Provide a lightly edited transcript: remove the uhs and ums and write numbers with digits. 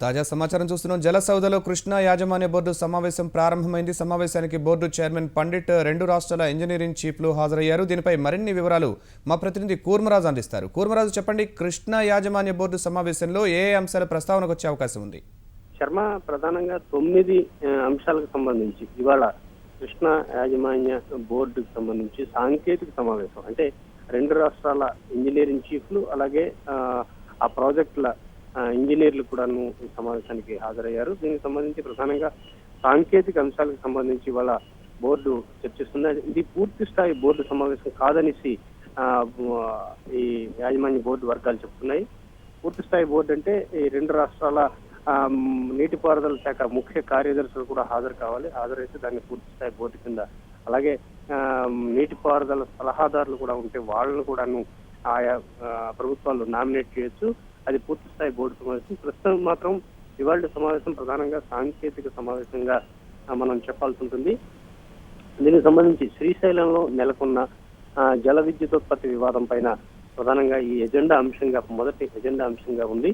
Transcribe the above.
తాజా సమాచారం చూస్తున్నాం. జలసౌధలో కృష్ణా యాజమాన్య బోర్డు సమావేశం ప్రారంభమైంది. సమావేశానికి బోర్డు చైర్మన్ పండిట్, రెండు రాష్ట్రాల ఇంజనీరింగ్ చీఫ్లు హాజరయ్యారు. దీనిపై మరిన్ని వివరాలు మా ప్రతినిధి కూర్మరాజు అందిస్తారు. కూర్మరాజు, చెప్పండి, కృష్ణా యాజమాన్య బోర్డు సమావేశంలో ఏ అంశాల ప్రస్తావనకు వచ్చే అవకాశం ఉంది? శర్మ, ప్రధానంగా 9 అంశాలకు సంబంధించి ఇవాళ కృష్ణా యాజమాన్య బోర్డుకు సంబంధించి సాంకేతిక సమావేశం, అంటే రెండు రాష్ట్రాల ఇంజనీరింగ్ చీఫ్లు అలాగే ఆ ప్రాజెక్టుల ఇంజనీర్లు కూడాను ఈ సమావేశానికి హాజరయ్యారు. దీనికి సంబంధించి ప్రధానంగా సాంకేతిక అంశాలకు సంబంధించి ఇవాళ బోర్డు చర్చిస్తుంది. ఇది పూర్తి స్థాయి బోర్డు సమావేశం కాదనేసి ఈ యాజమాన్య బోర్డు వర్గాలు చెప్తున్నాయి. పూర్తి స్థాయి బోర్డు అంటే ఈ రెండు రాష్ట్రాల నీటిపారుదల శాఖ ముఖ్య కార్యదర్శులు కూడా హాజరు కావాలి. హాజరైతే దాన్ని పూర్తి స్థాయి బోర్డు కింద, అలాగే నీటిపారుదల సలహాదారులు కూడా ఉంటే వాళ్ళను కూడాను ఆయా ప్రభుత్వాలు నామినేట్ చేయొచ్చు. అది పూర్తి స్థాయి బోర్డు సమావేశం. ప్రస్తుతం మాత్రం ఇవాళ సమావేశం ప్రధానంగా సాంకేతిక సమావేశంగా మనం చెప్పాల్సి ఉంటుంది. దీనికి సంబంధించి శ్రీశైలంలో నెలకొన్న జల విద్యుతోత్పత్తి వివాదం పైన ప్రధానంగా ఈ ఎజెండా అంశంగా, మొదటి ఎజెండా అంశంగా ఉంది.